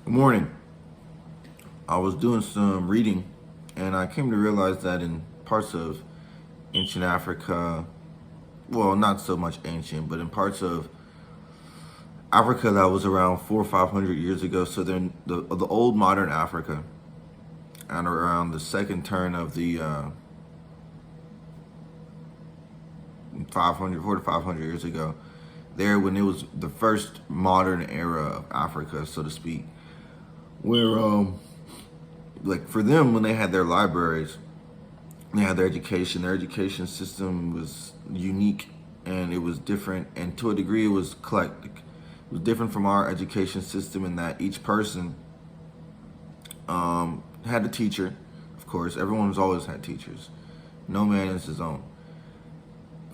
Good morning. I was doing some reading and I came to realize that in parts of ancient Africa, well, not so much ancient, but in parts of Africa that was around 400 or 500 years ago, so then the old modern Africa, and around the second turn of the 500, 400 to 500 years ago, there when it was the first modern era of Africa, so to speak, where like for them when they had their libraries, they had their education system was unique and it was different, and to a degree it was eclectic. It was different from our education system in that each person had a teacher. Of course, everyone's always had teachers. No man is his own.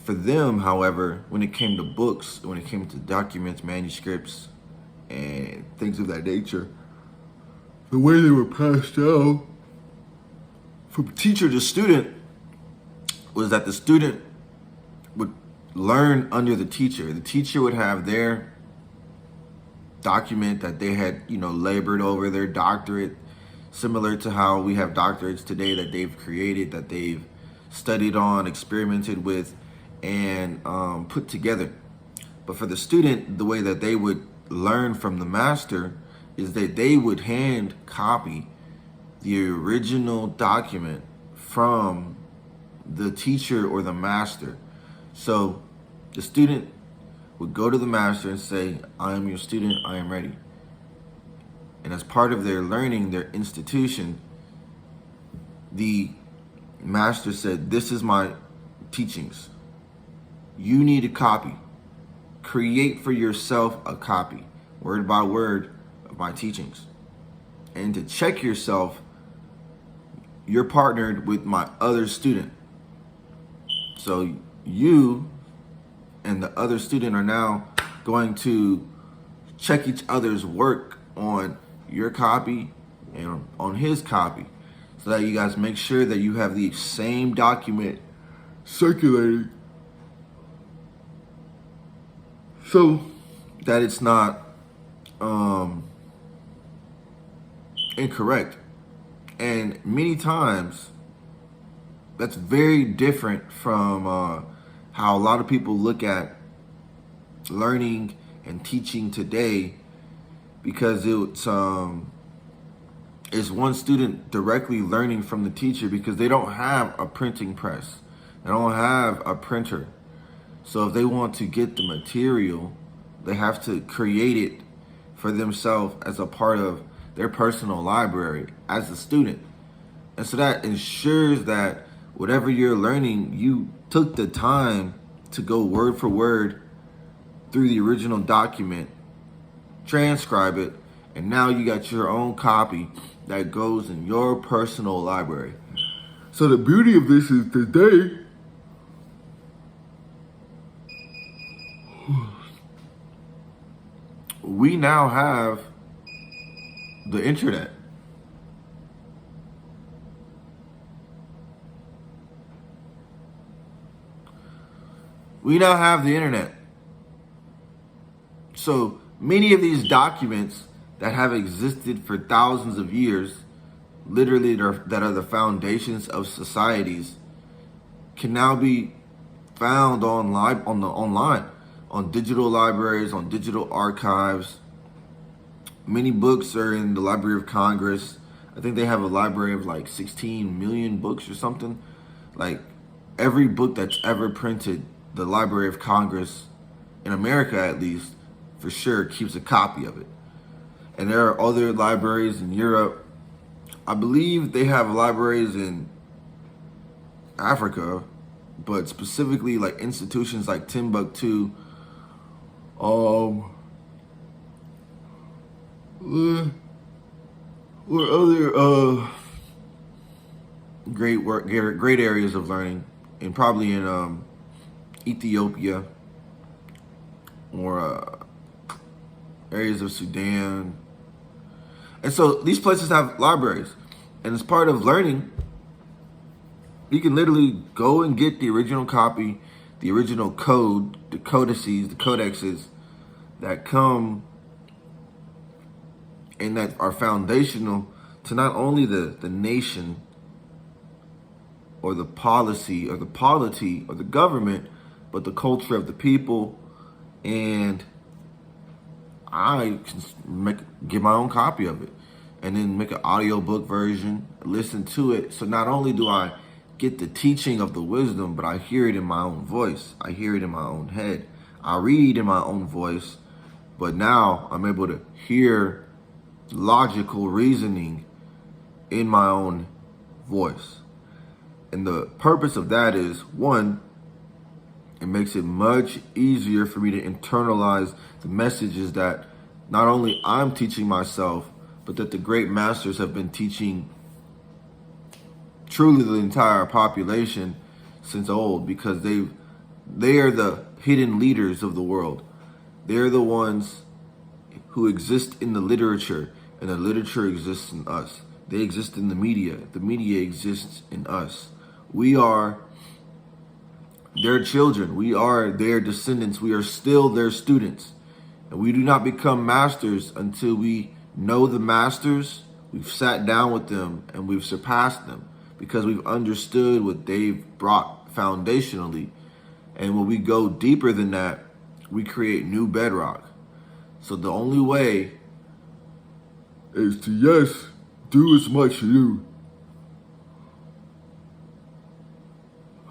For them, however, when it came to books, when it came to documents, manuscripts, and things of that nature, the way they were passed down from teacher to student was that the student would learn under the teacher. The teacher would have their document that they had, labored over, their doctorate, similar to how we have doctorates today that they've created, that they've studied on, experimented with, and put together. But for the student, the way that they would learn from the master is that they would hand copy the original document from the teacher or the master. So the student would go to the master and say, I am your student, I am ready. And as part of their learning, their institution, the master said, this is my teachings. You need a copy. Create for yourself a copy, word by word, of my teachings. And to check yourself, you're partnered with my other student. So you and the other student are now going to check each other's work on your copy and on his copy, so that you guys make sure that you have the same document circulating, so that it's not incorrect. And many times that's very different from how a lot of people look at learning and teaching today, because it's one student directly learning from the teacher, because they don't have a printing press, they don't have a printer. So if they want to get the material, they have to create it for themselves as a part of their personal library as a student. And so that ensures that whatever you're learning, you took the time to go word for word through the original document, transcribe it, and now you got your own copy that goes in your personal library. So the beauty of this is today, we now have the internet. We now have the internet. So many of these documents that have existed for thousands of years, literally that are the foundations of societies, can now be found online, on digital libraries, on digital archives. Many books are in the Library of Congress. I think they have a library of like 16 million books or something. Like every book that's ever printed, the Library of Congress, in America at least, for sure keeps a copy of it. And there are other libraries in Europe. I believe they have libraries in Africa, but specifically like institutions like Timbuktu, or other great areas of learning, and probably in Ethiopia, or areas of Sudan. And so these places have libraries, and as part of learning, you can literally go and get the original copy, the original code, the codices, the codexes that come and that are foundational to not only the nation or the policy or the polity or the government, but the culture of the people. And I can get my own copy of it and then make an audiobook version, listen to it. So not only do I get the teaching of the wisdom, but I hear it in my own voice. I hear it in my own head. I read in my own voice, but now I'm able to hear logical reasoning in my own voice. And the purpose of that is, one, it makes it much easier for me to internalize the messages that not only I'm teaching myself, but that the great masters have been teaching truly the entire population since old, because they are the hidden leaders of the world. They're the ones who exist in the literature, and the literature exists in us. They exist in the media exists in us. We are their children. We are their descendants. We are still their students. And we do not become masters until we know the masters, we've sat down with them, and we've surpassed them, because we've understood what they've brought foundationally. And when we go deeper than that, we create new bedrock. So the only way is to, yes, do as much you.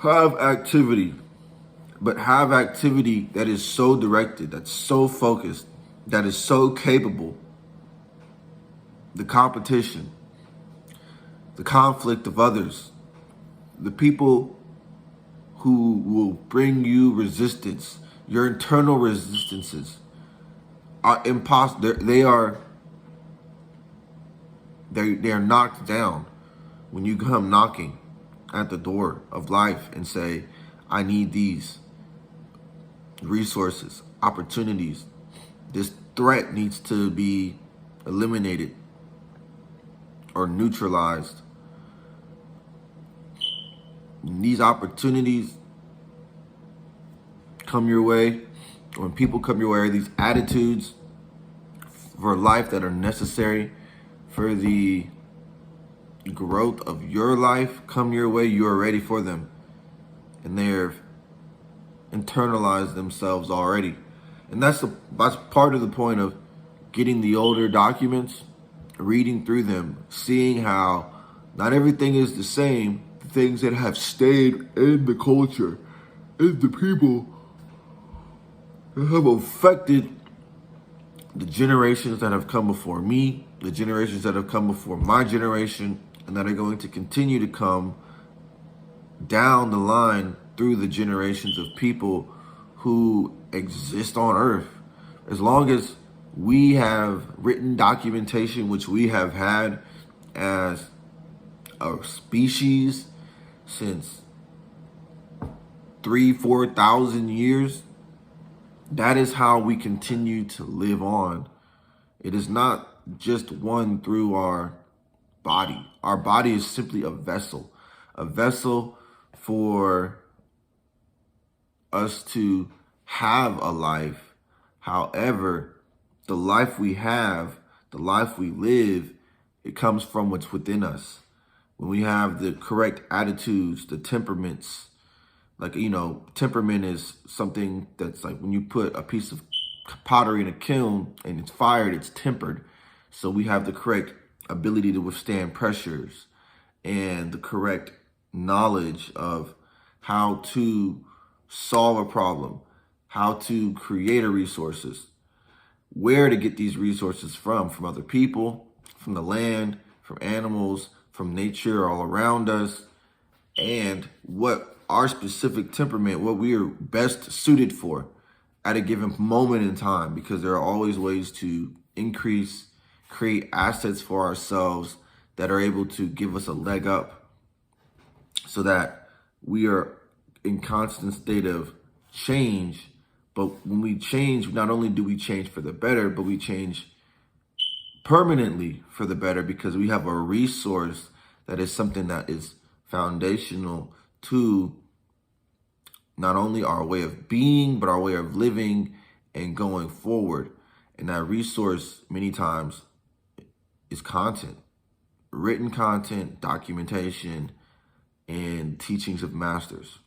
Have activity, but have activity that is so directed, that's so focused, that is so capable. The competition, the conflict of others, the people who will bring you resistance, your internal resistances are impossible. They are knocked down when you come knocking at the door of life and say, I need these resources, opportunities. This threat needs to be eliminated or neutralized. These opportunities come your way, when people come your way, these attitudes for life that are necessary for the growth of your life come your way, you are ready for them. And they're internalized themselves already. And that's part of the point of getting the older documents, reading through them, seeing how not everything is the same. The things that have stayed in the culture, in the people, that have affected the generations that have come before me, the generations that have come before my generation, and that are going to continue to come down the line through the generations of people who exist on Earth. As long as we have written documentation, which we have had as a species since 3,000-4,000 years, that is how we continue to live on. It is not just one through our body. Our body is simply a vessel for us to have a life. However, the life we have, the life we live, it comes from what's within us. When we have the correct attitudes, the temperaments, like, temperament is something that's like when you put a piece of pottery in a kiln and it's fired, it's tempered. So we have the correct ability to withstand pressures and the correct knowledge of how to solve a problem, how to create resources, where to get these resources from other people, from the land, from animals, from nature all around us, and what our specific temperament, what we are best suited for at a given moment in time, because there are always ways to increase, create assets for ourselves that are able to give us a leg up, so that we are in constant state of change. But when we change, not only do we change for the better, but we change permanently for the better, because we have a resource that is something that is foundational to not only our way of being, but our way of living and going forward. And that resource many times is content, written content, documentation, and teachings of masters.